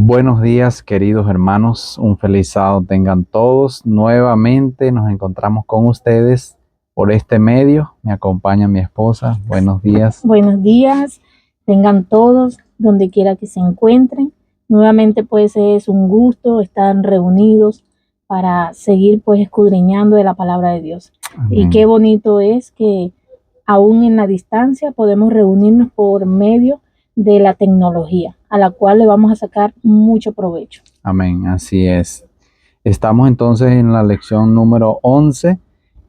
Buenos días, queridos hermanos. Un feliz sábado tengan todos. Nuevamente nos encontramos con ustedes por este medio. Me acompaña mi esposa. Buenos días. Buenos días, tengan todos, donde quiera que se encuentren. Nuevamente pues es un gusto estar reunidos para seguir pues escudriñando de la palabra de Dios. Amén. Y qué bonito es que aún en la distancia podemos reunirnos por medio de la tecnología, a la cual le vamos a sacar mucho provecho. Amén, así es. Estamos entonces en la lección número 11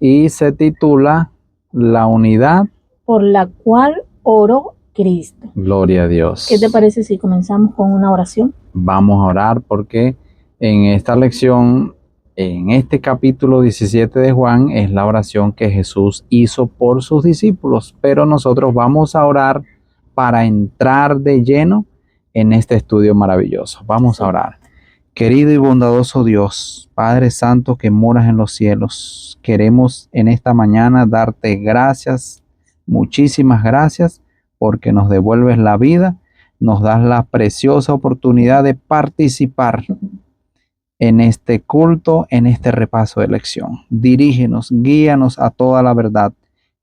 y se titula La unidad por la cual oró Cristo. Gloria a Dios. ¿Qué te parece si comenzamos con una oración? Vamos a orar porque en esta lección, en este capítulo 17 de Juan, es la oración que Jesús hizo por sus discípulos, pero nosotros vamos a orar para entrar de lleno en este estudio maravilloso. Vamos a orar. Querido y bondadoso Dios, Padre Santo que moras en los cielos, queremos en esta mañana darte gracias, muchísimas gracias, porque nos devuelves la vida, nos das la preciosa oportunidad de participar en este culto, en este repaso de lección. Dirígenos, guíanos a toda la verdad.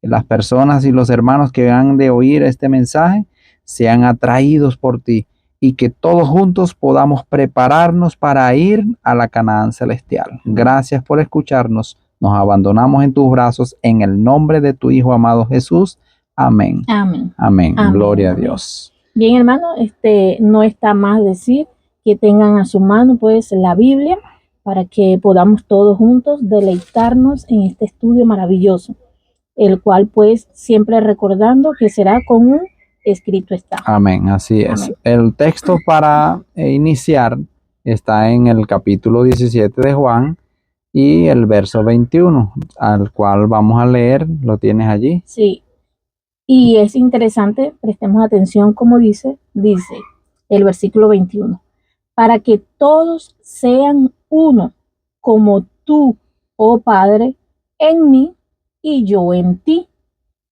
Que las personas y los hermanos que han de oír este mensaje sean atraídos por ti y que todos juntos podamos prepararnos para ir a la Canaán celestial. Gracias por escucharnos. Nos abandonamos en tus brazos en el nombre de tu Hijo amado Jesús. Amén. Amén. Amén. Amén. Gloria a Dios. Bien, hermano, no está más decir que tengan a su mano pues la Biblia para que podamos todos juntos deleitarnos en este estudio maravilloso, el cual pues siempre recordando que será con un escrito está. Amén, así es. Amén. El texto para iniciar está en el capítulo 17 de Juan y el verso 21, al cual vamos a leer. ¿Lo tienes allí? Sí. Y es interesante, prestemos atención como dice el versículo 21. Para que todos sean uno, como tú, oh Padre, en mí y yo en ti,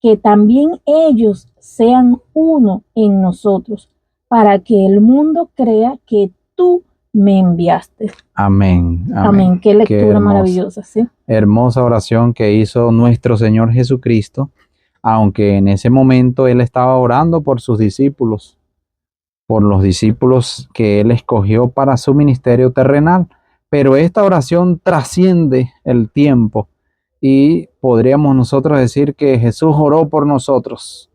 que también ellos sean uno en nosotros, para que el mundo crea que tú me enviaste. Amén. Amén. Qué lectura maravillosa, ¿sí? Hermosa oración que hizo nuestro Señor Jesucristo, aunque en ese momento Él estaba orando por sus discípulos, por los discípulos que Él escogió para su ministerio terrenal. Pero esta oración trasciende el tiempo y podríamos nosotros decir que Jesús oró por nosotros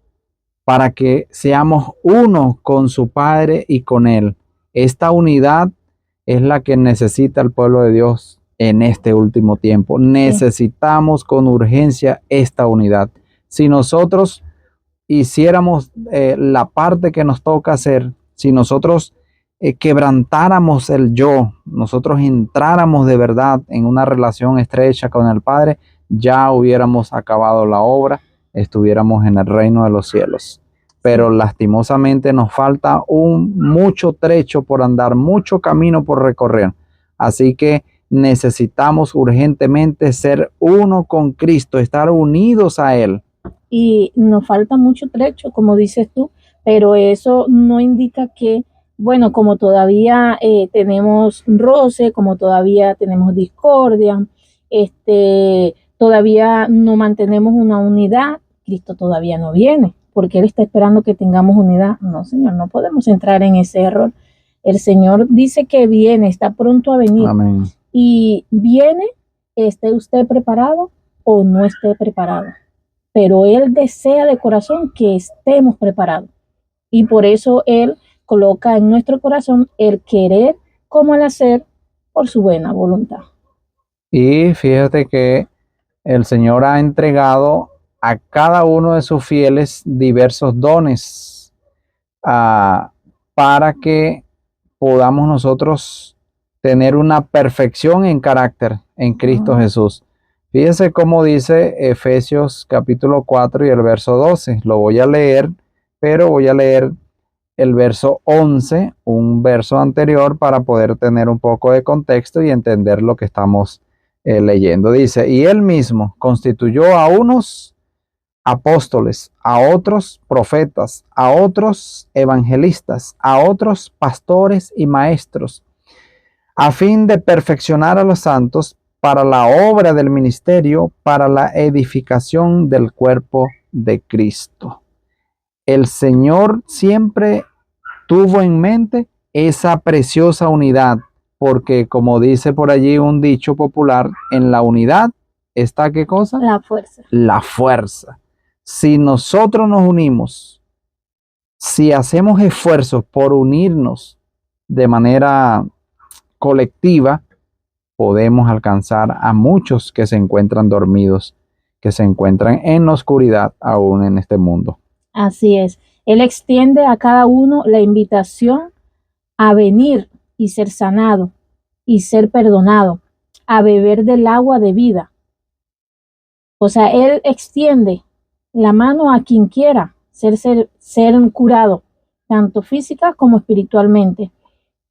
para que seamos uno con su Padre y con Él. Esta unidad es la que necesita el pueblo de Dios en este último tiempo. Necesitamos con urgencia esta unidad. Si nosotros hiciéramos la parte que nos toca hacer, si nosotros quebrantáramos el yo, nosotros entráramos de verdad en una relación estrecha con el Padre, ya hubiéramos acabado la obra, estuviéramos en el reino de los cielos. Pero lastimosamente nos falta mucho trecho por andar, mucho camino por recorrer. Así que necesitamos urgentemente ser uno con Cristo, estar unidos a Él. Y nos falta mucho trecho, como dices tú, pero eso no indica que, bueno, como todavía tenemos roce, como todavía tenemos discordia, todavía no mantenemos una unidad, Cristo todavía no viene, porque Él está esperando que tengamos unidad. No, Señor, no podemos entrar en ese error. El Señor dice que viene, está pronto a venir. Amén. Y viene, esté usted preparado o no esté preparado. Pero Él desea de corazón que estemos preparados. Y por eso Él coloca en nuestro corazón el querer como el hacer por su buena voluntad. Y fíjate que el Señor ha entregado a cada uno de sus fieles diversos dones para que podamos nosotros tener una perfección en carácter en Cristo Jesús. Fíjense cómo dice Efesios capítulo 4 y el verso 12. Lo voy a leer, pero voy a leer el verso 11, un verso anterior, para poder tener un poco de contexto y entender lo que estamos leyendo. Dice, y Él mismo constituyó a unos apóstoles, a otros profetas, a otros evangelistas, a otros pastores y maestros, a fin de perfeccionar a los santos para la obra del ministerio, para la edificación del cuerpo de Cristo. El Señor siempre tuvo en mente esa preciosa unidad, porque como dice por allí un dicho popular, en la unidad está ¿qué cosa? La fuerza. La fuerza. Si nosotros nos unimos, si hacemos esfuerzos por unirnos de manera colectiva, podemos alcanzar a muchos que se encuentran dormidos, que se encuentran en la oscuridad aún en este mundo. Así es. Él extiende a cada uno la invitación a venir y ser sanado y ser perdonado, a beber del agua de vida. O sea, Él extiende la mano a quien quiera ser curado, tanto física como espiritualmente.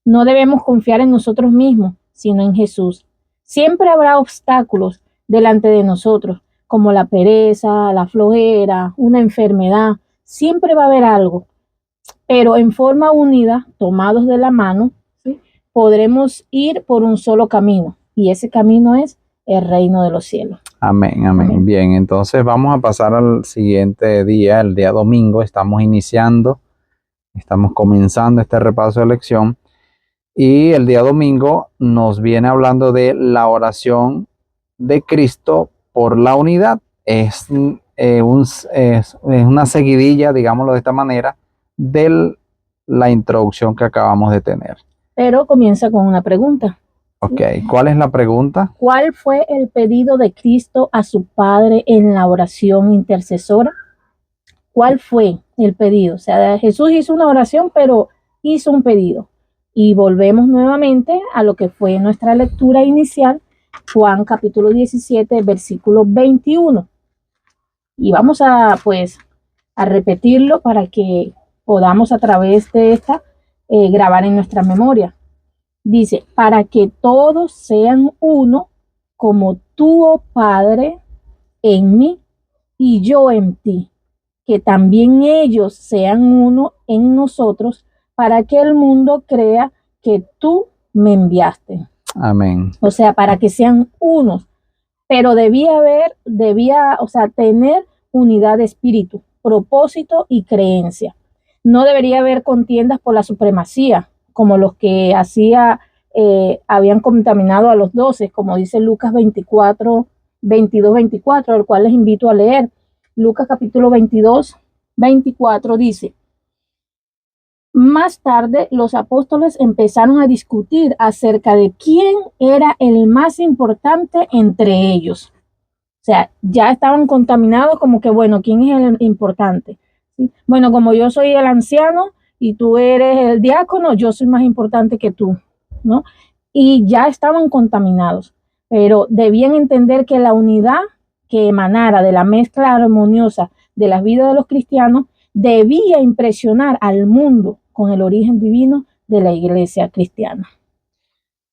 No debemos confiar en nosotros mismos, sino en Jesús. Siempre habrá obstáculos delante de nosotros, como la pereza, la flojera, una enfermedad. Siempre va a haber algo, pero en forma unida, tomados de la mano, ¿sí?, podremos ir por un solo camino, y ese camino es el reino de los cielos. Amén, amén. Amén. Bien, entonces vamos a pasar al siguiente día, el día domingo. Estamos comenzando este repaso de lección. Y el día domingo nos viene hablando de la oración de Cristo por la unidad. Es una seguidilla, digámoslo de esta manera, de la introducción que acabamos de tener. Pero comienza con una pregunta. Ok, ¿cuál es la pregunta? ¿Cuál fue el pedido de Cristo a su Padre en la oración intercesora? ¿Cuál fue el pedido? O sea, Jesús hizo una oración, pero hizo un pedido. Y volvemos nuevamente a lo que fue nuestra lectura inicial, Juan capítulo 17, versículo 21. Y vamos a repetirlo para que podamos a través de esta grabar en nuestra memoria. Dice, para que todos sean uno, como tú, oh Padre, en mí y yo en ti, que también ellos sean uno en nosotros, para que el mundo crea que tú me enviaste. Amén. O sea, para que sean unos. Pero debía tener unidad de espíritu, propósito y creencia. No debería haber contiendas por la supremacía, como los que habían contaminado a los 12, como dice Lucas 22, 24, el cual les invito a leer. Lucas capítulo 22, 24 dice: más tarde los apóstoles empezaron a discutir acerca de quién era el más importante entre ellos. O sea, ya estaban contaminados como que, bueno, ¿quién es el importante? ¿Sí? Bueno, como yo soy el anciano y tú eres el diácono, yo soy más importante que tú, ¿no? Y ya estaban contaminados, pero debían entender que la unidad que emanara de la mezcla armoniosa de las vidas de los cristianos debía impresionar al mundo con el origen divino de la iglesia cristiana.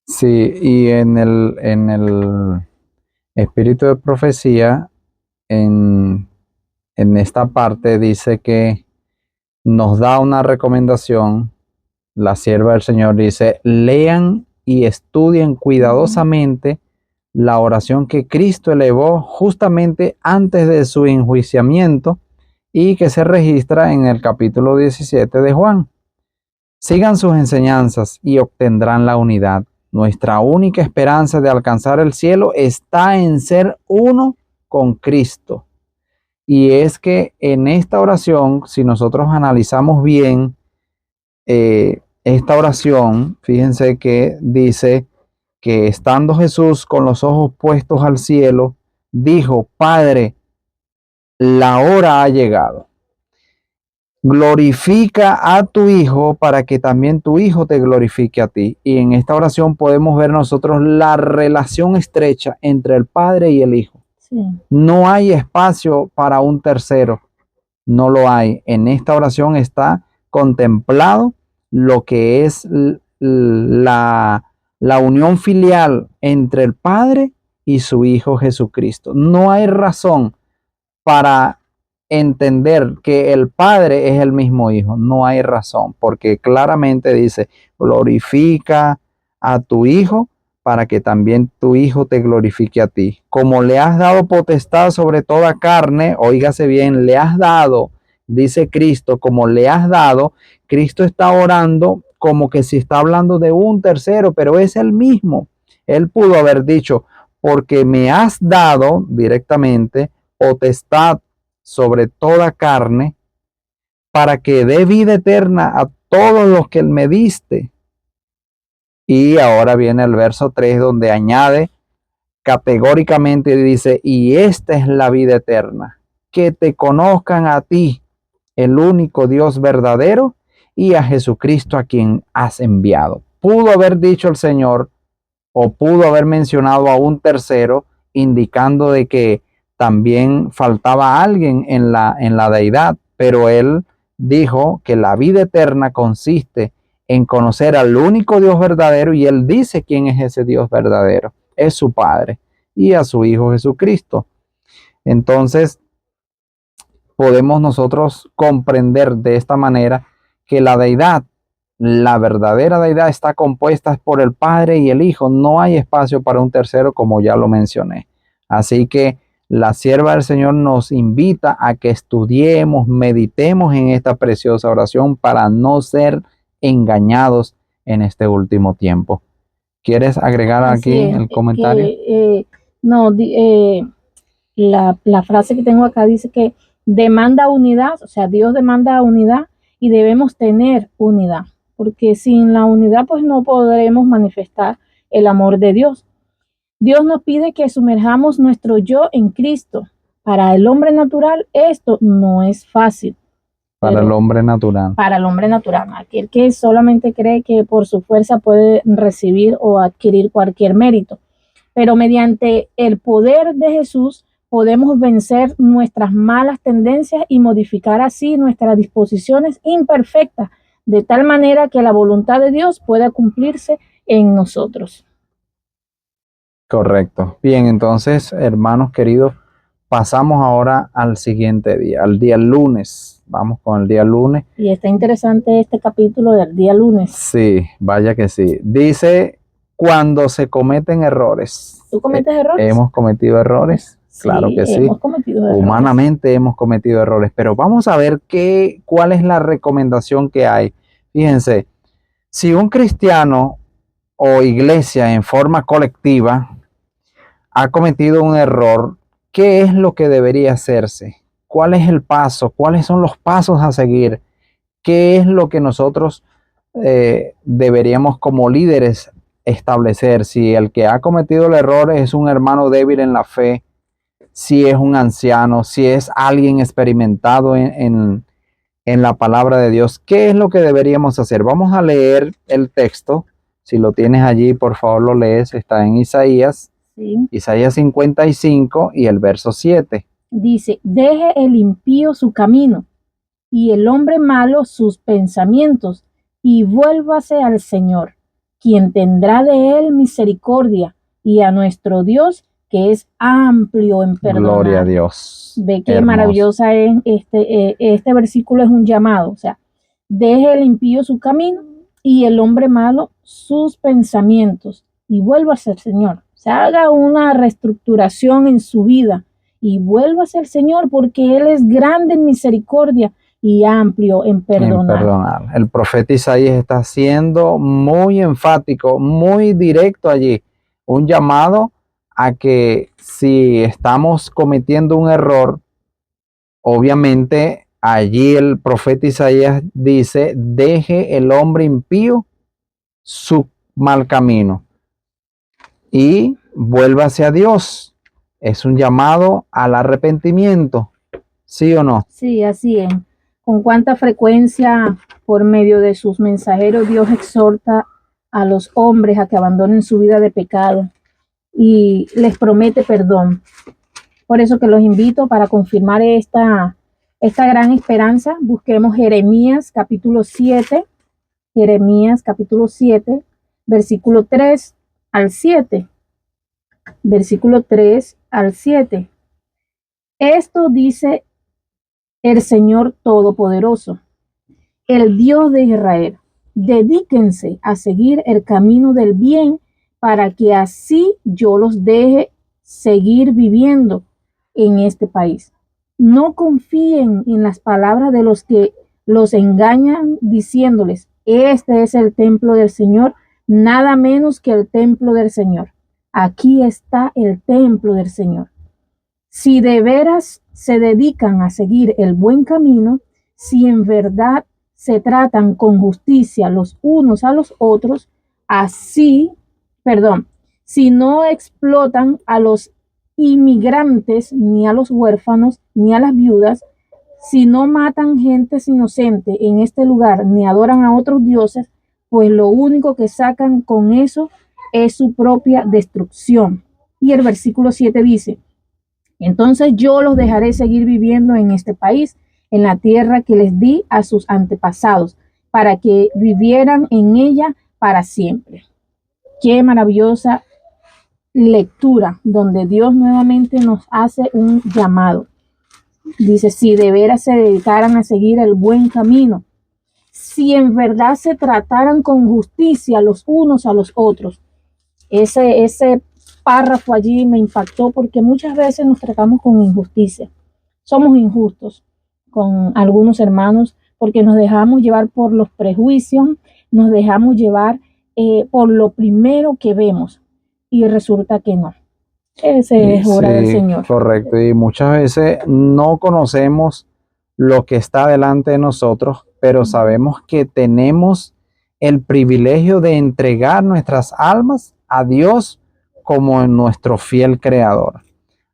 Sí, y en el espíritu de profecía, en esta parte dice que nos da una recomendación. La sierva del Señor dice: lean y estudien cuidadosamente la oración que Cristo elevó justamente antes de su enjuiciamiento y que se registra en el capítulo 17 de Juan. Sigan sus enseñanzas y obtendrán la unidad. Nuestra única esperanza de alcanzar el cielo está en ser uno con Cristo. Y es que en esta oración, si nosotros analizamos bien esta oración, fíjense que dice que estando Jesús con los ojos puestos al cielo, dijo: Padre, la hora ha llegado. Glorifica a tu Hijo para que también tu Hijo te glorifique a ti. Y en esta oración podemos ver nosotros la relación estrecha entre el Padre y el Hijo. Sí. No hay espacio para un tercero. No lo hay. En esta oración está contemplado lo que es la unión filial entre el Padre y su Hijo Jesucristo. No hay razón para entender que el Padre es el mismo Hijo. No hay razón, porque claramente dice, glorifica a tu Hijo para que también tu Hijo te glorifique a ti. Como le has dado potestad sobre toda carne, óigase bien, le has dado, dice Cristo, como le has dado, Cristo está orando como que si está hablando de un tercero, pero es el mismo. Él pudo haber dicho, porque me has dado directamente potestad sobre toda carne, para que dé vida eterna a todos los que me diste. Y ahora viene el verso 3 donde añade categóricamente y dice, y esta es la vida eterna, que te conozcan a ti, el único Dios verdadero, y a Jesucristo a quien has enviado. Pudo haber dicho el Señor, o pudo haber mencionado a un tercero, indicando de que también faltaba alguien en la deidad, pero él dijo que la vida eterna consiste en conocer al único Dios verdadero, y él dice quién es ese Dios verdadero, es su Padre y a su Hijo Jesucristo. Entonces podemos nosotros comprender de esta manera que la deidad, la verdadera deidad, está compuesta por el Padre y el Hijo. No hay espacio para un tercero, como ya lo mencioné. Así que la sierva del Señor nos invita a que estudiemos, meditemos en esta preciosa oración para no ser engañados en este último tiempo. ¿Quieres agregar Así aquí es, el comentario? no, la frase que tengo acá dice que demanda unidad, o sea, Dios demanda unidad y debemos tener unidad, porque sin la unidad pues no podremos manifestar el amor de Dios. Dios nos pide que sumerjamos nuestro yo en Cristo. Para el hombre natural esto no es fácil, Para el pero hombre natural. para el hombre natural, aquel que solamente cree que por su fuerza puede recibir o adquirir cualquier mérito. Pero mediante el poder de Jesús podemos vencer nuestras malas tendencias y modificar así nuestras disposiciones imperfectas, de tal manera que la voluntad de Dios pueda cumplirse en nosotros. Correcto. Bien, entonces, hermanos queridos, pasamos ahora al siguiente día, al día lunes. Vamos con el día lunes. Y está interesante este capítulo del día lunes. Sí, vaya que sí. Dice, cuando se cometen errores. ¿Tú cometes errores? ¿Hemos cometido errores? Claro Sí, que sí. hemos cometido errores. Humanamente hemos cometido errores, pero vamos a ver cuál es la recomendación que hay. Fíjense, si un cristiano o iglesia en forma colectiva ha cometido un error, ¿qué es lo que debería hacerse? ¿Cuál es el paso? ¿Cuáles son los pasos a seguir? ¿Qué es lo que nosotros deberíamos como líderes establecer? Si el que ha cometido el error es un hermano débil en la fe, si es un anciano, si es alguien experimentado en la palabra de Dios, ¿qué es lo que deberíamos hacer? Vamos a leer el texto. Si lo tienes allí, por favor lo lees. Está en Isaías. Sí. Isaías 55 y el verso 7. Dice, deje el impío su camino y el hombre malo sus pensamientos, y vuélvase al Señor, quien tendrá de él misericordia, y a nuestro Dios, que es amplio en perdonar. Gloria a Dios. Ve qué Hermoso. maravillosa es este versículo, es un llamado, o sea, deje el impío su camino y el hombre malo sus pensamientos, y vuélvase al Señor. O sea, haga una reestructuración en su vida y vuélvase al Señor, porque Él es grande en misericordia y amplio en perdonar. El profeta Isaías está siendo muy enfático, muy directo allí. Un llamado a que si estamos cometiendo un error, obviamente allí el profeta Isaías dice, deje el hombre impío su mal camino y vuélvase a Dios. Es un llamado al arrepentimiento, ¿sí o no? Sí, así es. Con cuánta frecuencia por medio de sus mensajeros Dios exhorta a los hombres a que abandonen su vida de pecado y les promete perdón. Por eso que los invito para confirmar esta gran esperanza. Busquemos Jeremías capítulo 7, Jeremías capítulo 7, versículo 3 al 7. Versículo 3 al 7. Esto dice el Señor Todopoderoso, el Dios de Israel. Dedíquense a seguir el camino del bien para que así yo los deje seguir viviendo en este país. No confíen en las palabras de los que los engañan diciéndoles, este es el templo del Señor, nada menos que el templo del Señor. Aquí está el templo del Señor. Si de veras se dedican a seguir el buen camino, si en verdad se tratan con justicia los unos a los otros, si no explotan a los inmigrantes, ni a los huérfanos, ni a las viudas, si no matan gentes inocentes en este lugar, ni adoran a otros dioses, pues lo único que sacan con eso es su propia destrucción. Y el versículo 7 dice, entonces yo los dejaré seguir viviendo en este país, en la tierra que les di a sus antepasados, para que vivieran en ella para siempre. Qué maravillosa lectura, donde Dios nuevamente nos hace un llamado. Dice, si de veras se dedicaran a seguir el buen camino, si en verdad se trataran con justicia los unos a los otros. Ese párrafo allí me impactó porque muchas veces nos tratamos con injusticia. Somos injustos con algunos hermanos porque nos dejamos llevar por los prejuicios, nos dejamos llevar por lo primero que vemos y resulta que no. Esa es obra del Señor. Correcto, y muchas veces no conocemos lo que está delante de nosotros, pero sabemos que tenemos el privilegio de entregar nuestras almas a Dios como nuestro fiel creador.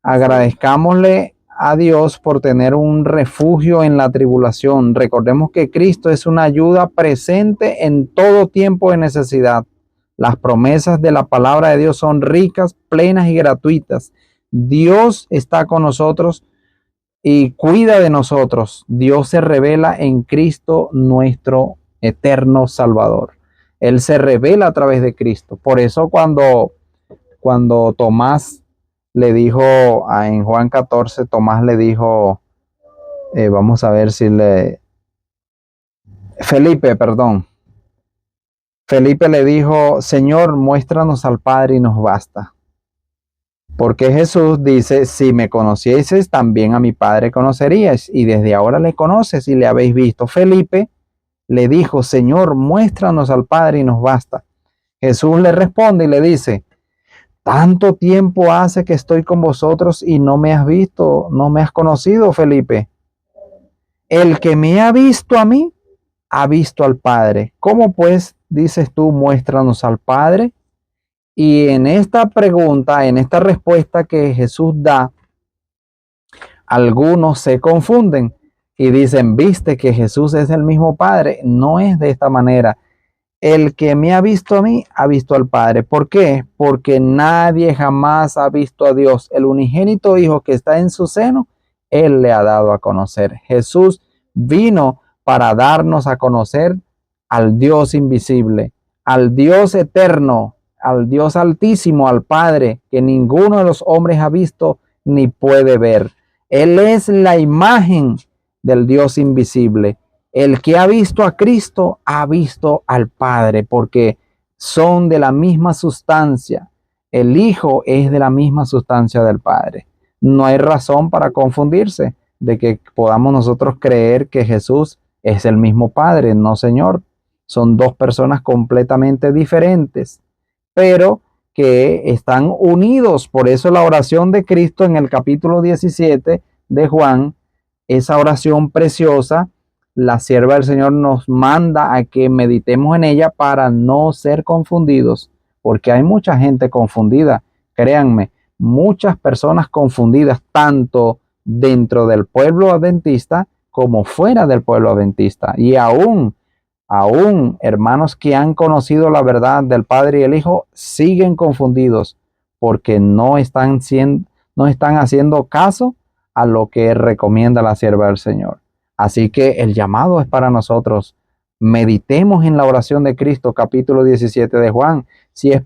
Agradezcámosle a Dios por tener un refugio en la tribulación. Recordemos que Cristo es una ayuda presente en todo tiempo de necesidad. Las promesas de la palabra de Dios son ricas, plenas y gratuitas. Dios está con nosotros y cuida de nosotros. Dios se revela en Cristo, nuestro eterno Salvador. Él se revela a través de Cristo. Por eso cuando Tomás le dijo en Juan 14, Tomás le dijo, vamos a ver si Felipe le dijo, Señor, muéstranos al Padre y nos basta. Porque Jesús dice, si me conocieses, también a mi Padre conoceríais, y desde ahora le conoces y le habéis visto. Felipe le dijo, Señor, muéstranos al Padre y nos basta. Jesús le responde y le dice, tanto tiempo hace que estoy con vosotros y no me has visto, no me has conocido, Felipe. El que me ha visto a mí, ha visto al Padre. ¿Cómo pues dices tú, muéstranos al Padre? Y en esta pregunta, en esta respuesta que Jesús da, algunos se confunden y dicen, ¿viste que Jesús es el mismo Padre? No es de esta manera. El que me ha visto a mí, ha visto al Padre. ¿Por qué? Porque nadie jamás ha visto a Dios. El unigénito Hijo que está en su seno, Él le ha dado a conocer. Jesús vino para darnos a conocer al Dios invisible, al Dios eterno, al Dios altísimo, al Padre, que ninguno de los hombres ha visto ni puede ver. Él es la imagen del Dios invisible. El que ha visto a Cristo ha visto al Padre, porque son de la misma sustancia. El Hijo es de la misma sustancia del Padre. No hay razón para confundirse de que podamos nosotros creer que Jesús es el mismo Padre. No, Señor. Son dos personas completamente diferentes, pero que están unidos. Por eso la oración de Cristo en el capítulo 17 de Juan, esa oración preciosa, la sierva del Señor nos manda a que meditemos en ella para no ser confundidos, porque hay mucha gente confundida, créanme, muchas personas confundidas, tanto dentro del pueblo adventista como fuera del pueblo adventista, y aún hermanos que han conocido la verdad del Padre y el Hijo siguen confundidos porque no están haciendo caso a lo que recomienda la sierva del Señor. Así que el llamado es para nosotros. Meditemos en la oración de Cristo, capítulo 17 de Juan. Si es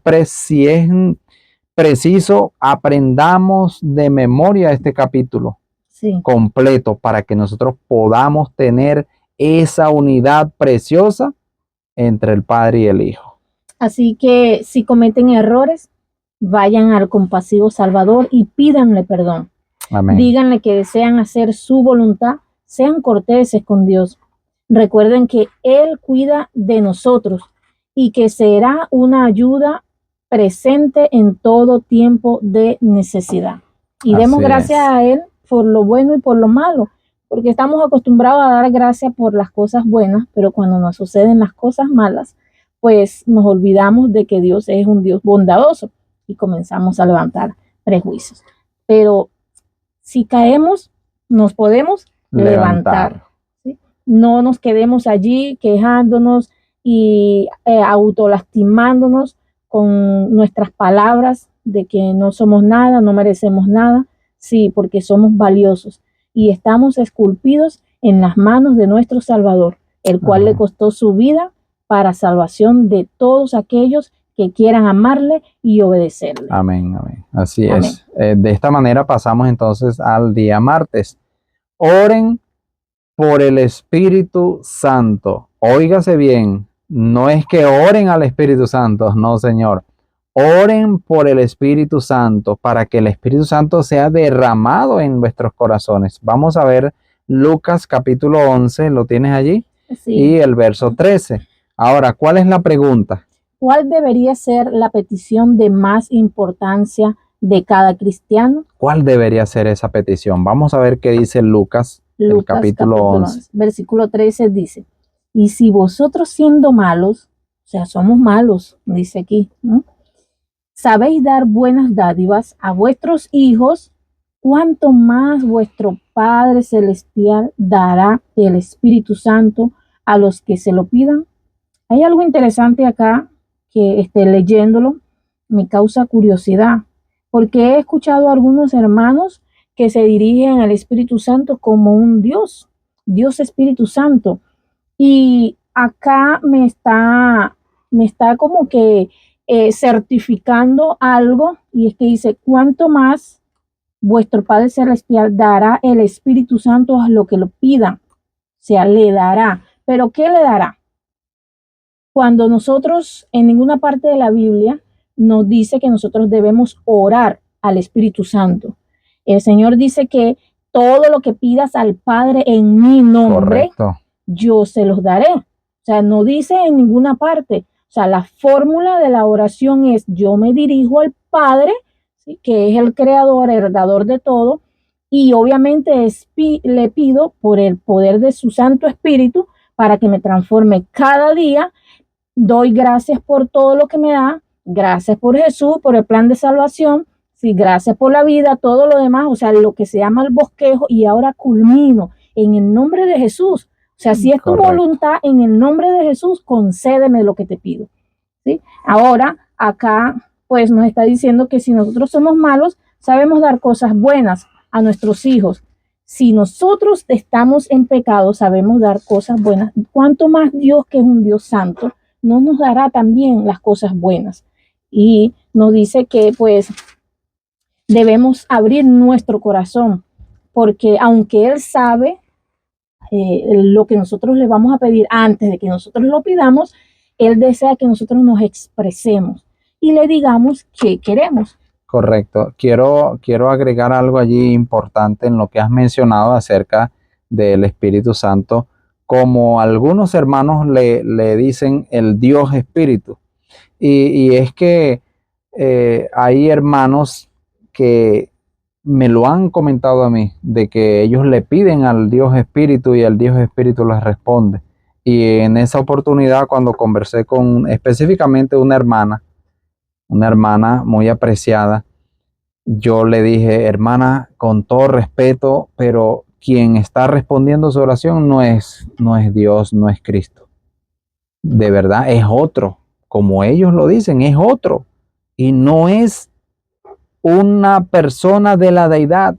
preciso, aprendamos de memoria este capítulo. Sí. completo para que nosotros podamos tener esa unidad preciosa entre el Padre y el Hijo. Así que si cometen errores, vayan al compasivo Salvador y pídanle perdón. Amén. Díganle que desean hacer su voluntad, sean corteses con Dios. Recuerden que Él cuida de nosotros y que será una ayuda presente en todo tiempo de necesidad. Y demos Así gracias es. a Él por lo bueno y por lo malo, porque estamos acostumbrados a dar gracias por las cosas buenas, pero cuando nos suceden las cosas malas, pues nos olvidamos de que Dios es un Dios bondadoso y comenzamos a levantar prejuicios. Pero si caemos, nos podemos levantar. ¿Sí? No nos quedemos allí quejándonos y autolastimándonos con nuestras palabras de que no somos nada, no merecemos nada. Sí, porque somos valiosos y estamos esculpidos en las manos de nuestro Salvador, el cual Amén. le costó su vida para salvación de todos aquellos que quieran amarle y obedecerle. Amén, amén. Así Amén. es. De esta manera pasamos entonces al día martes. Oren por el Espíritu Santo. Óigase bien, no es que oren al Espíritu Santo, no, Señor. Oren por el Espíritu Santo para que el Espíritu Santo sea derramado en vuestros corazones. Vamos a ver Lucas capítulo 11, ¿lo tienes allí? Sí. Y el verso 13. Ahora, ¿cuál es la pregunta? ¿Cuál debería ser la petición de más importancia de cada cristiano? ¿Cuál debería ser esa petición? Vamos a ver qué dice Lucas, el capítulo 11. Versículo 13 dice, y si vosotros siendo malos, o sea, somos malos, dice aquí, ¿no? Sabéis dar buenas dádivas a vuestros hijos, cuánto más vuestro Padre Celestial dará el Espíritu Santo a los que se lo pidan. Hay algo interesante acá que leyéndolo me causa curiosidad, porque he escuchado a algunos hermanos que se dirigen al Espíritu Santo como un Dios, Dios Espíritu Santo. Y acá me está como que certificando algo, y es que dice, cuánto más vuestro Padre Celestial dará el Espíritu Santo a lo que lo pidan, o sea, le dará. ¿Pero qué le dará? Cuando nosotros en ninguna parte de la Biblia nos dice que nosotros debemos orar al Espíritu Santo. El Señor dice que todo lo que pidas al Padre en mi nombre, correcto, yo se los daré. O sea, no dice en ninguna parte. O sea, la fórmula de la oración es yo me dirijo al Padre, ¿sí?, que es el creador, el dador de todo, y obviamente le pido por el poder de su Santo Espíritu para que me transforme cada día. Doy gracias por todo lo que me da, gracias por Jesús, por el plan de salvación, sí, gracias por la vida, todo lo demás, o sea, lo que se llama el bosquejo, y ahora culmino en el nombre de Jesús. O sea, si es tu voluntad, en el nombre de Jesús, concédeme lo que te pido. ¿Sí? Ahora, acá, pues nos está diciendo que si nosotros somos malos, sabemos dar cosas buenas a nuestros hijos. Si nosotros estamos en pecado, sabemos dar cosas buenas. ¿Cuánto más Dios, que es un Dios santo, no nos dará también las cosas buenas? Y nos dice que pues debemos abrir nuestro corazón, porque aunque Él sabe lo que nosotros le vamos a pedir antes de que nosotros lo pidamos, Él desea que nosotros nos expresemos y le digamos qué queremos. Correcto. Quiero agregar algo allí importante en lo que has mencionado acerca del Espíritu Santo. Como algunos hermanos le dicen el Dios Espíritu. Y es que hay hermanos que me lo han comentado a mí, de que ellos le piden al Dios Espíritu y el Dios Espíritu les responde. Y en esa oportunidad, cuando conversé con específicamente una hermana muy apreciada, yo le dije, hermana, con todo respeto, pero quien está respondiendo su oración no es Dios, no es Cristo. De verdad, es otro. Como ellos lo dicen, es otro. Y no es una persona de la deidad,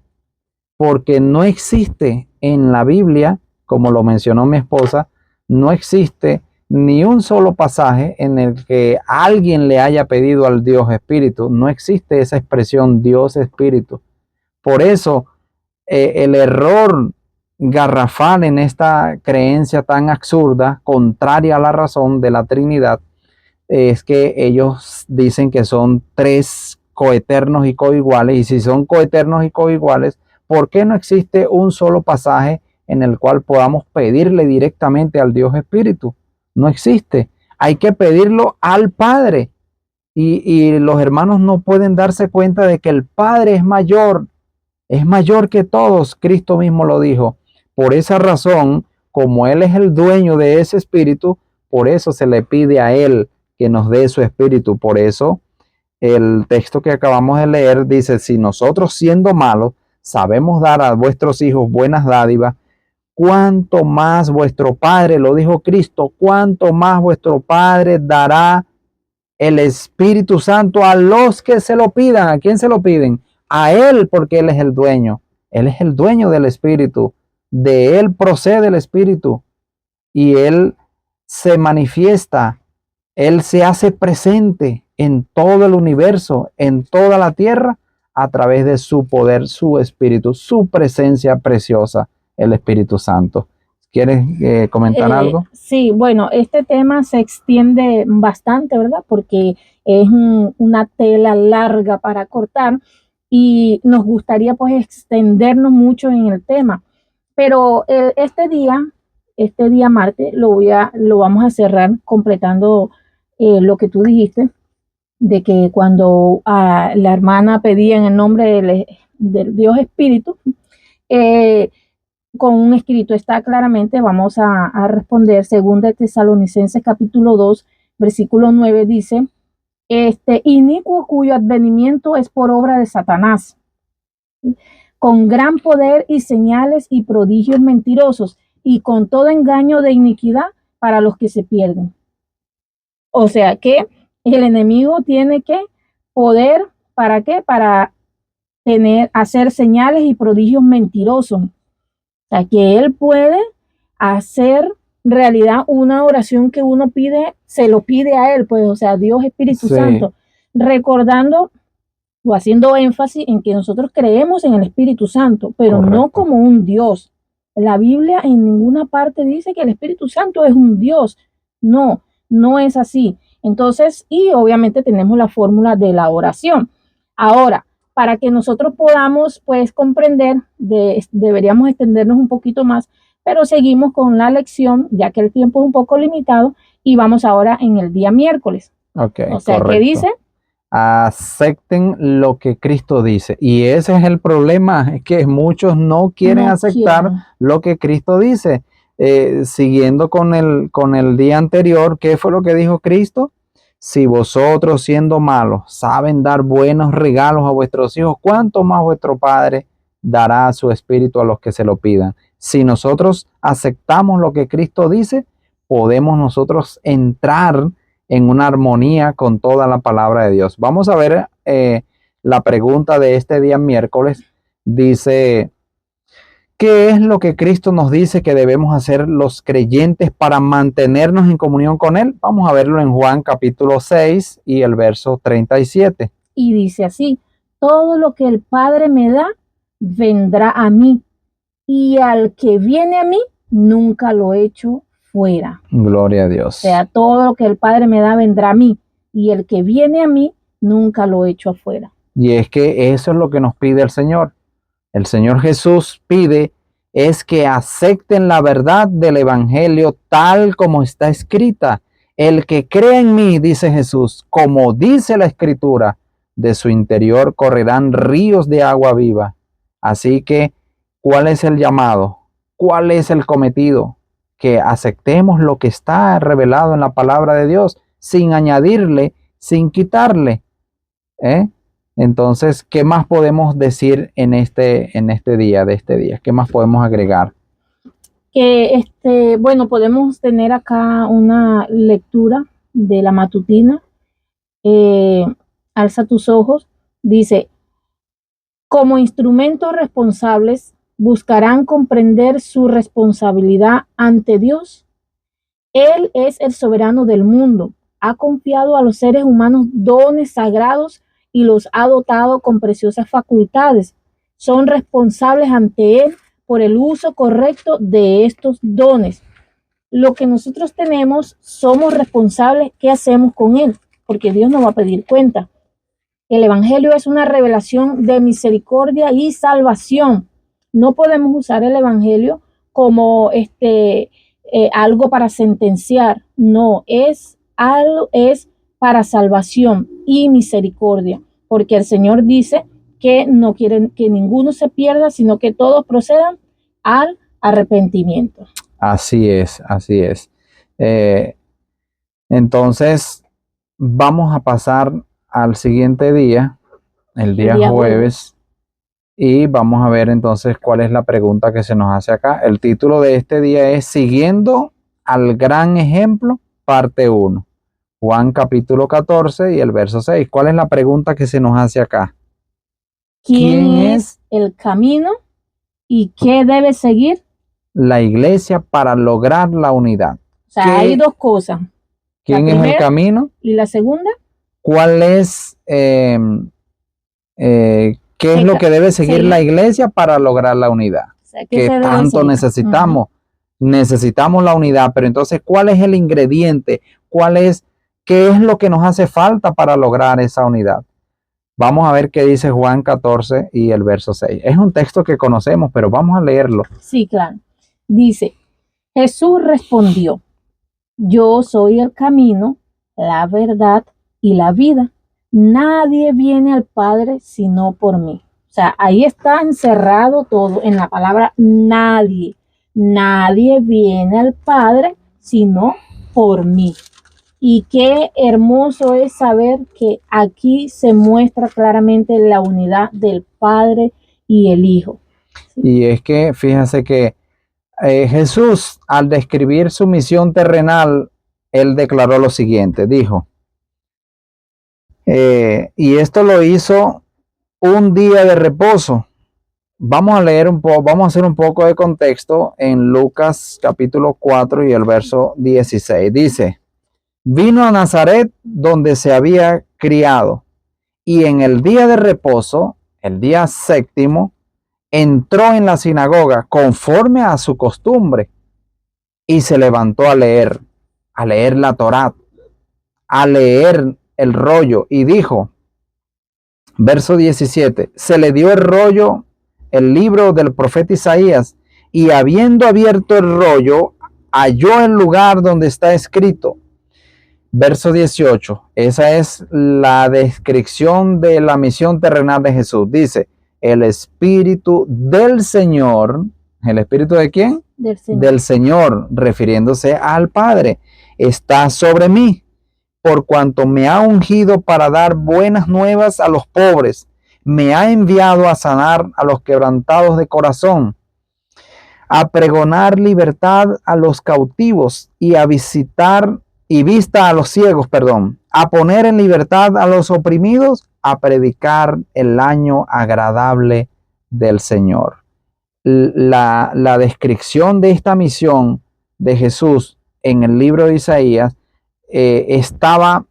porque no existe en la Biblia, como lo mencionó mi esposa, no existe ni un solo pasaje en el que alguien le haya pedido al Dios Espíritu. No existe esa expresión Dios Espíritu. Por eso el error garrafal en esta creencia tan absurda, contraria a la razón de la Trinidad, es que ellos dicen que son tres coeternos y coiguales, y si son coeternos y coiguales, ¿por qué no existe un solo pasaje en el cual podamos pedirle directamente al Dios Espíritu? No existe. Hay que pedirlo al Padre. Y los hermanos no pueden darse cuenta de que el Padre es mayor que todos. Cristo mismo lo dijo. Por esa razón, como Él es el dueño de ese espíritu, por eso se le pide a Él que nos dé su espíritu. Por eso el texto que acabamos de leer dice, si nosotros siendo malos sabemos dar a vuestros hijos buenas dádivas, cuánto más vuestro Padre, lo dijo Cristo, cuánto más vuestro Padre dará el Espíritu Santo a los que se lo pidan. ¿A quién se lo piden? A Él, porque Él es el dueño. Él es el dueño del Espíritu. De Él procede el Espíritu. Y Él se manifiesta. Él se hace presente en todo el universo, en toda la tierra, a través de su poder, su Espíritu, su presencia preciosa, el Espíritu Santo. ¿Quieres comentar algo? Sí, bueno, este tema se extiende bastante, ¿verdad? Porque es una tela larga para cortar y nos gustaría pues extendernos mucho en el tema. Pero este día martes, lo vamos a cerrar completando lo que tú dijiste, de que cuando la hermana pedía en el nombre del Dios Espíritu, eh, con un escrito está claramente, vamos a responder, según de Tesalonicenses capítulo 2, versículo 9, dice, inicuo cuyo advenimiento es por obra de Satanás, con gran poder y señales y prodigios mentirosos, y con todo engaño de iniquidad para los que se pierden. O sea que el enemigo tiene que poder, ¿para qué? Para hacer señales y prodigios mentirosos. O sea, que Él puede hacer realidad una oración que uno pide, se lo pide a Él, pues, o sea, Dios Espíritu Santo, recordando o haciendo énfasis en que nosotros creemos en el Espíritu Santo, pero no como un Dios. La Biblia en ninguna parte dice que el Espíritu Santo es un Dios. No, no es así. Entonces, y obviamente tenemos la fórmula de la oración. Ahora, para que nosotros podamos pues comprender, deberíamos extendernos un poquito más, pero seguimos con la lección, ya que el tiempo es un poco limitado, y vamos ahora en el día miércoles. O sea, ¿qué dice? Acepten lo que Cristo dice. Y ese es el problema, es que muchos no quieren aceptar lo que Cristo dice. Siguiendo con el día anterior, ¿qué fue lo que dijo Cristo? Si vosotros siendo malos saben dar buenos regalos a vuestros hijos, ¿cuánto más vuestro Padre dará su espíritu a los que se lo pidan? Si nosotros aceptamos lo que Cristo dice, podemos nosotros entrar en una armonía con toda la palabra de Dios. Vamos a ver la pregunta de este día miércoles. Dice, ¿qué es lo que Cristo nos dice que debemos hacer los creyentes para mantenernos en comunión con Él? Vamos a verlo en Juan capítulo 6 y el verso 37. Y dice así, todo lo que el Padre me da, vendrá a mí, y al que viene a mí, nunca lo echo fuera. Gloria a Dios. O sea, todo lo que el Padre me da, vendrá a mí, y el que viene a mí, nunca lo echo afuera. Y es que eso es lo que nos pide el Señor. El Señor Jesús pide es que acepten la verdad del Evangelio tal como está escrita. El que cree en mí, dice Jesús, como dice la Escritura, de su interior correrán ríos de agua viva. Así que, ¿cuál es el llamado? ¿Cuál es el cometido? Que aceptemos lo que está revelado en la palabra de Dios, sin añadirle, sin quitarle. Entonces, ¿qué más podemos decir en este día, de este día? ¿Qué más podemos agregar? Que bueno, podemos tener acá una lectura de la matutina. Alza tus ojos, dice, como instrumentos responsables buscarán comprender su responsabilidad ante Dios. Él es el soberano del mundo, ha confiado a los seres humanos dones sagrados y los ha dotado con preciosas facultades. son responsables ante Él por el uso correcto de estos dones. Lo que nosotros tenemos, somos responsables, ¿qué hacemos con Él? Porque Dios nos va a pedir cuenta. El Evangelio es una revelación de misericordia y salvación. No podemos usar el Evangelio como algo para sentenciar. No, es para salvación y misericordia, porque el Señor dice que no quieren que ninguno se pierda, sino que todos procedan al arrepentimiento. Así es, así es. Entonces, vamos a pasar al siguiente día, el día jueves, y vamos a ver entonces cuál es la pregunta que se nos hace acá. El título de este día es Siguiendo al gran ejemplo, parte 1. Juan capítulo 14 y el verso 6. ¿Cuál es la pregunta que se nos hace acá? ¿Quién es el camino y qué debe seguir la iglesia para lograr la unidad? O sea, hay dos cosas. ¿Quién es el camino? ¿Y la segunda? ¿Cuál es, qué es lo que debe seguir la iglesia para lograr la unidad? O sea, que tanto necesitamos. Necesitamos la unidad, pero entonces, ¿cuál es el ingrediente? ¿Qué es lo que nos hace falta para lograr esa unidad? Vamos a ver qué dice Juan 14 y el verso 6. Es un texto que conocemos, pero vamos a leerlo. Sí, claro. Dice, Jesús respondió, yo soy el camino, la verdad y la vida. Nadie viene al Padre sino por mí. O sea, ahí está encerrado todo en la palabra nadie. Nadie viene al Padre sino por mí. Y qué hermoso es saber que aquí se muestra claramente la unidad del Padre y el Hijo. ¿Sí? Y es que fíjense que Jesús, al describir su misión terrenal, él declaró lo siguiente, dijo, y esto lo hizo un día de reposo. Vamos a leer vamos a hacer un poco de contexto en Lucas capítulo 4 y el verso 16. Dice, vino a Nazaret donde se había criado y en el día de reposo, el día séptimo, entró en la sinagoga conforme a su costumbre y se levantó a leer la Torá, a leer el rollo y dijo, verso 17, se le dio el rollo, el libro del profeta Isaías, y habiendo abierto el rollo, halló el lugar donde está escrito. Verso 18, esa es la descripción de la misión terrenal de Jesús. Dice, el Espíritu del Señor, ¿el Espíritu de quién? Del Señor, refiriéndose al Padre, está sobre mí, por cuanto me ha ungido para dar buenas nuevas a los pobres, me ha enviado a sanar a los quebrantados de corazón, a pregonar libertad a los cautivos y a visitar y vista a los ciegos, a poner en libertad a los oprimidos, a predicar el año agradable del Señor. La descripción de esta misión de Jesús en el libro de Isaías estaba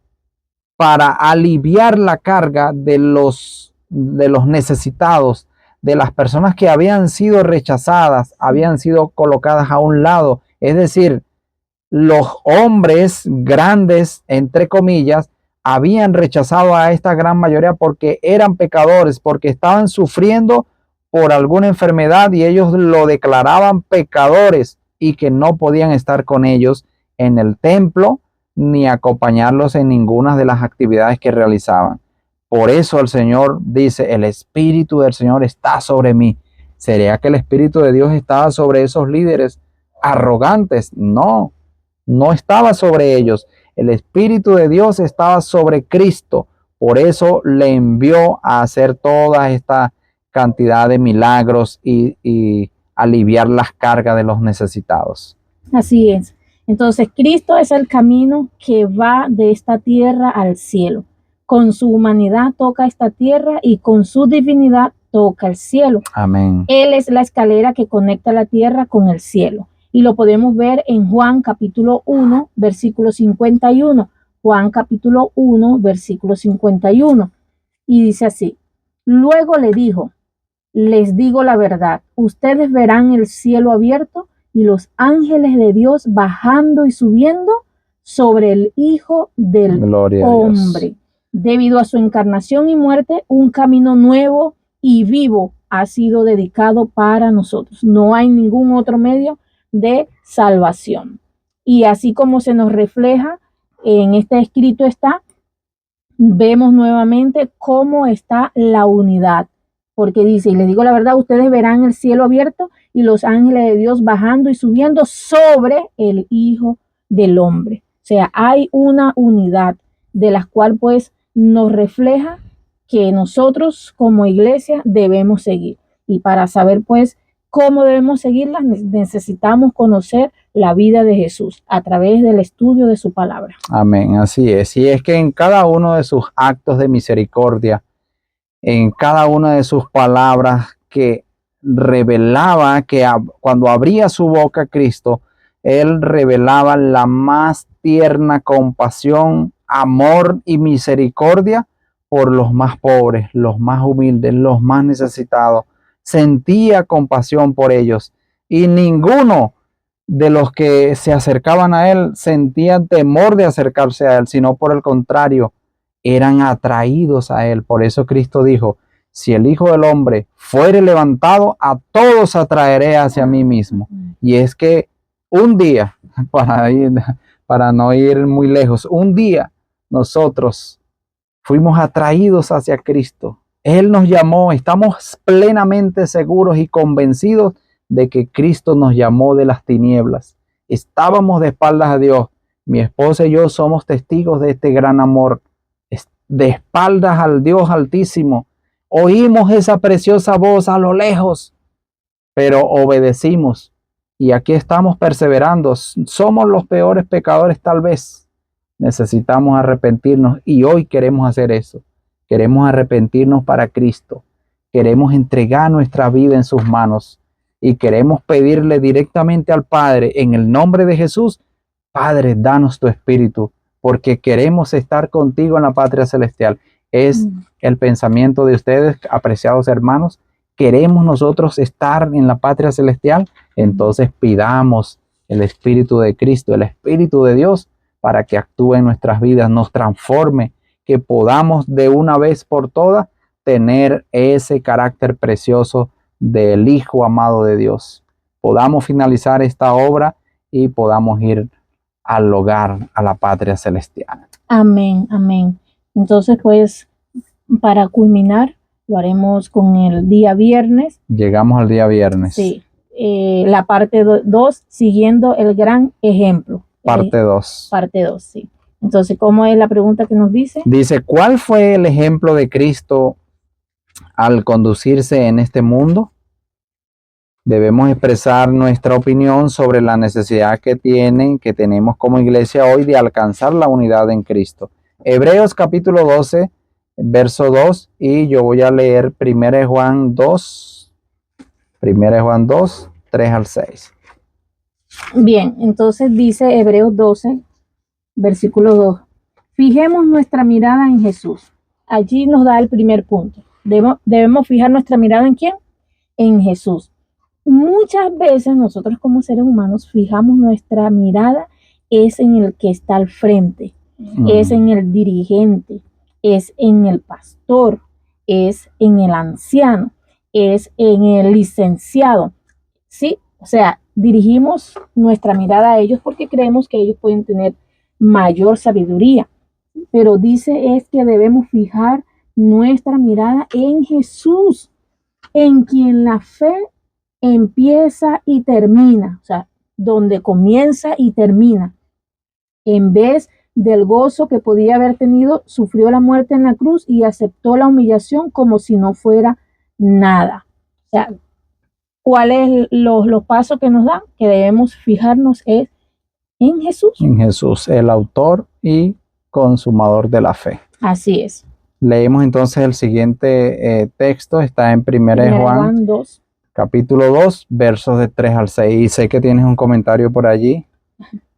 para aliviar la carga de los necesitados, de las personas que habían sido rechazadas, habían sido colocadas a un lado. Es decir, los hombres grandes, entre comillas, habían rechazado a esta gran mayoría porque eran pecadores, porque estaban sufriendo por alguna enfermedad y ellos lo declaraban pecadores y que no podían estar con ellos en el templo ni acompañarlos en ninguna de las actividades que realizaban. Por eso el Señor dice, el Espíritu del Señor está sobre mí. ¿Sería que el Espíritu de Dios estaba sobre esos líderes arrogantes? No, no estaba sobre ellos. El Espíritu de Dios estaba sobre Cristo. Por eso le envió a hacer toda esta cantidad de milagros y aliviar las cargas de los necesitados. Así es. Entonces, Cristo es el camino que va de esta tierra al cielo. Con su humanidad toca esta tierra y con su divinidad toca el cielo. Amén. Él es la escalera que conecta la tierra con el cielo. Y lo podemos ver en Juan capítulo 1, versículo 51. Juan capítulo 1, versículo 51. Y dice así, luego le dijo, les digo la verdad, ustedes verán el cielo abierto y los ángeles de Dios bajando y subiendo sobre el Hijo del Gloria a Hombre. Dios. Debido a su encarnación y muerte, un camino nuevo y vivo ha sido dedicado para nosotros. No hay ningún otro medio de salvación. Y así como se nos refleja en este escrito vemos nuevamente cómo está la unidad. Porque dice, y les digo la verdad, ustedes verán el cielo abierto y los ángeles de Dios bajando y subiendo sobre el Hijo del Hombre. O sea, hay una unidad de la cual pues nos refleja que nosotros como iglesia debemos seguir. Y para saber pues cómo debemos seguirla, necesitamos conocer la vida de Jesús a través del estudio de su palabra. Amén, así es. Y es que en cada uno de sus actos de misericordia, en cada una de sus palabras que revelaba que cuando abría su boca Cristo, él revelaba la más tierna compasión, amor y misericordia por los más pobres, los más humildes, los más necesitados. Sentía compasión por ellos y ninguno de los que se acercaban a él sentían temor de acercarse a él, sino por el contrario, eran atraídos a él. Por eso Cristo dijo, si el Hijo del Hombre fuere levantado, a todos atraeré hacia mí mismo. Y es que un día, para no ir muy lejos, un día nosotros fuimos atraídos hacia Cristo. Él nos llamó, estamos plenamente seguros y convencidos de que Cristo nos llamó de las tinieblas. Estábamos de espaldas a Dios. Mi esposa y yo somos testigos de este gran amor. De espaldas al Dios Altísimo. Oímos esa preciosa voz a lo lejos, pero obedecimos. Y aquí estamos perseverando. Somos los peores pecadores tal vez. Necesitamos arrepentirnos y hoy queremos hacer eso. Queremos arrepentirnos para Cristo. Queremos entregar nuestra vida en sus manos y queremos pedirle directamente al Padre en el nombre de Jesús, Padre, danos tu espíritu porque queremos estar contigo en la patria celestial. Es el pensamiento de ustedes, apreciados hermanos. ¿Queremos nosotros estar en la patria celestial? Entonces pidamos el Espíritu de Cristo, el Espíritu de Dios, para que actúe en nuestras vidas, nos transforme, que podamos de una vez por todas tener ese carácter precioso del Hijo amado de Dios. Podamos finalizar esta obra y podamos ir al hogar, a la patria celestial. Amén, amén. Entonces, pues, para culminar, lo haremos con el día viernes. Llegamos al día viernes. Sí, la parte 2, siguiendo el gran ejemplo. Parte 2. Parte 2, sí. Entonces, ¿cómo es la pregunta que nos dice? Dice, ¿cuál fue el ejemplo de Cristo al conducirse en este mundo? Debemos expresar nuestra opinión sobre la necesidad que tenemos como iglesia hoy de alcanzar la unidad en Cristo. Hebreos capítulo 12, verso 2, y yo voy a leer 1 Juan 2, 3 al 6. Bien, entonces dice Hebreos 12, versículo 2. Fijemos nuestra mirada en Jesús. Allí nos da el primer punto. Debemos fijar nuestra mirada ¿en quién? En Jesús. Muchas veces nosotros como seres humanos fijamos nuestra mirada es en el que está al frente, es en el dirigente, es en el pastor, es en el anciano, es en el licenciado, ¿sí? O sea, dirigimos nuestra mirada a ellos porque creemos que ellos pueden tener mayor sabiduría, pero dice es que debemos fijar nuestra mirada en Jesús, en quien la fe empieza y termina, o sea, donde comienza y termina. En vez del gozo que podía haber tenido, sufrió la muerte en la cruz y aceptó la humillación como si no fuera nada. O sea, ¿cuáles los pasos que nos dan? Que debemos fijarnos es en Jesús. En Jesús, el autor y consumador de la fe. Así es. Leemos entonces el siguiente texto, está en 1 Juan 2. Capítulo 2, versos de 3 al 6. Y sé que tienes un comentario por allí,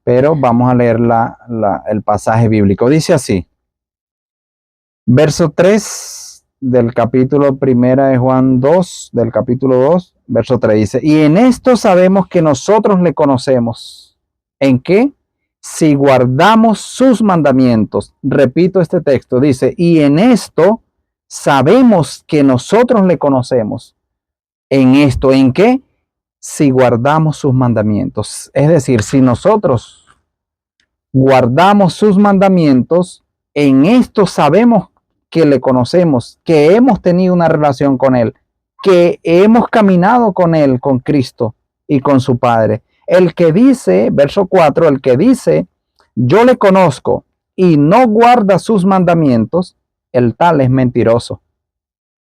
pero vamos a leer el pasaje bíblico. Dice así, verso 3, del capítulo 1 de Juan 2, del capítulo 2, verso 3 dice, y en esto sabemos que nosotros le conocemos. ¿En qué? Si guardamos sus mandamientos. Repito este texto, dice, y en esto sabemos que nosotros le conocemos. ¿En esto? ¿En qué? Si guardamos sus mandamientos. Es decir, si nosotros guardamos sus mandamientos, en esto sabemos que le conocemos, que hemos tenido una relación con él, que hemos caminado con él, con Cristo y con su Padre. El que dice, verso 4, el que dice, yo le conozco y no guarda sus mandamientos, el tal es mentiroso.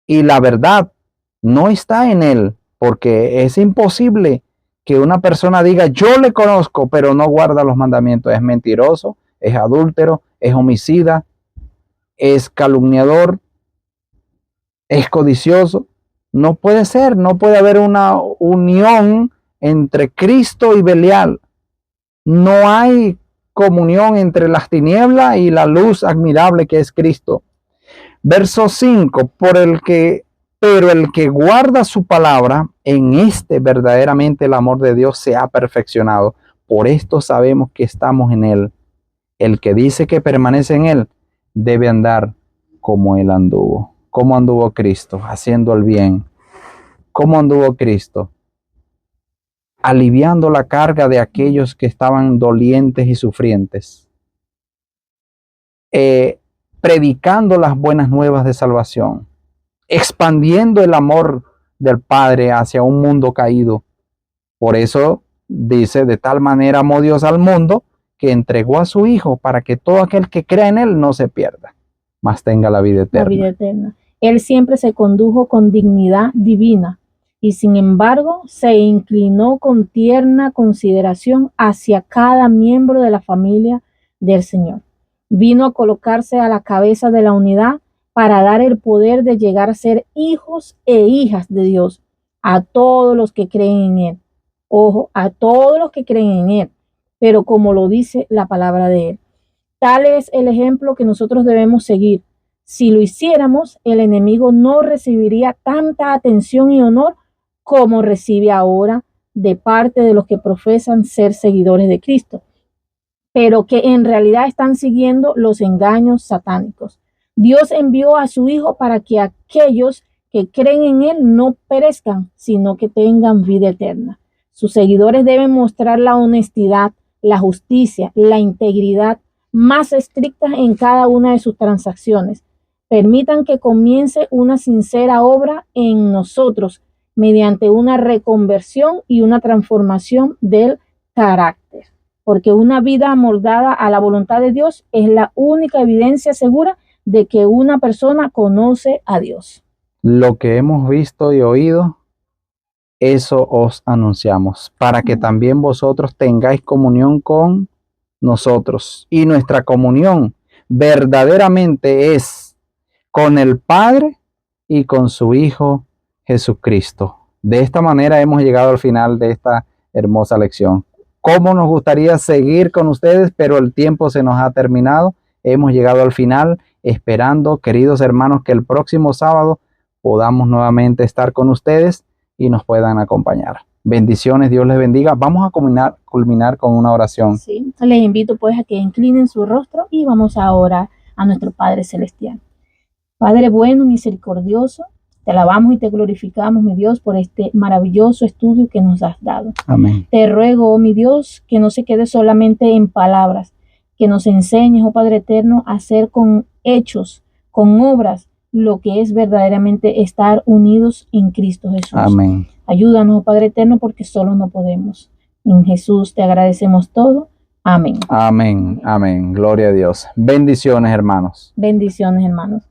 Y la verdad no está en él, porque es imposible que una persona diga, yo le conozco, pero no guarda los mandamientos. Es mentiroso, es adúltero, es homicida, es calumniador, es codicioso. No puede ser, no puede haber una unión entre Cristo y Belial. No hay comunión entre las tinieblas y la luz admirable que es Cristo. Verso 5, pero el que guarda su palabra, en este verdaderamente el amor de Dios se ha perfeccionado. Por esto sabemos que estamos en él. El que dice que permanece en él debe andar como él anduvo. ¿Cómo anduvo Cristo? Haciendo el bien. ¿Cómo anduvo Cristo? Aliviando la carga de aquellos que estaban dolientes y sufrientes. Predicando las buenas nuevas de salvación. Expandiendo el amor del Padre hacia un mundo caído. Por eso dice, de tal manera amó Dios al mundo que entregó a su Hijo para que todo aquel que crea en él no se pierda, mas tenga la vida eterna. La vida eterna. Él siempre se condujo con dignidad divina y sin embargo se inclinó con tierna consideración hacia cada miembro de la familia del Señor. Vino a colocarse a la cabeza de la unidad para dar el poder de llegar a ser hijos e hijas de Dios a todos los que creen en Él. Ojo, a todos los que creen en Él, pero como lo dice la palabra de Él. Tal es el ejemplo que nosotros debemos seguir. Si lo hiciéramos, el enemigo no recibiría tanta atención y honor como recibe ahora de parte de los que profesan ser seguidores de Cristo, pero que en realidad están siguiendo los engaños satánicos. Dios envió a su Hijo para que aquellos que creen en Él no perezcan, sino que tengan vida eterna. Sus seguidores deben mostrar la honestidad, la justicia, la integridad más estrictas en cada una de sus transacciones. Permitan que comience una sincera obra en nosotros mediante una reconversión y una transformación del carácter. Porque una vida amoldada a la voluntad de Dios es la única evidencia segura de que una persona conoce a Dios. Lo que hemos visto y oído, eso os anunciamos, para que también vosotros tengáis comunión con nosotros. Y nuestra comunión verdaderamente es con el Padre y con su Hijo Jesucristo. De esta manera hemos llegado al final de esta hermosa lección. Cómo nos gustaría seguir con ustedes, pero el tiempo se nos ha terminado. Hemos llegado al final, esperando, queridos hermanos, que el próximo sábado podamos nuevamente estar con ustedes y nos puedan acompañar. Bendiciones, Dios les bendiga. Vamos a culminar con una oración. Sí, les invito pues a que inclinen su rostro y vamos a orar a nuestro Padre Celestial. Padre bueno, misericordioso, te alabamos y te glorificamos, mi Dios, por este maravilloso estudio que nos has dado. Amén. Te ruego, oh mi Dios, que no se quede solamente en palabras, que nos enseñes, oh Padre eterno, a hacer con hechos, con obras, lo que es verdaderamente estar unidos en Cristo Jesús. Amén. Ayúdanos, oh Padre eterno, porque solo no podemos. En Jesús te agradecemos todo. Amén. Amén. Amén. Gloria a Dios. Bendiciones, hermanos. Bendiciones, hermanos.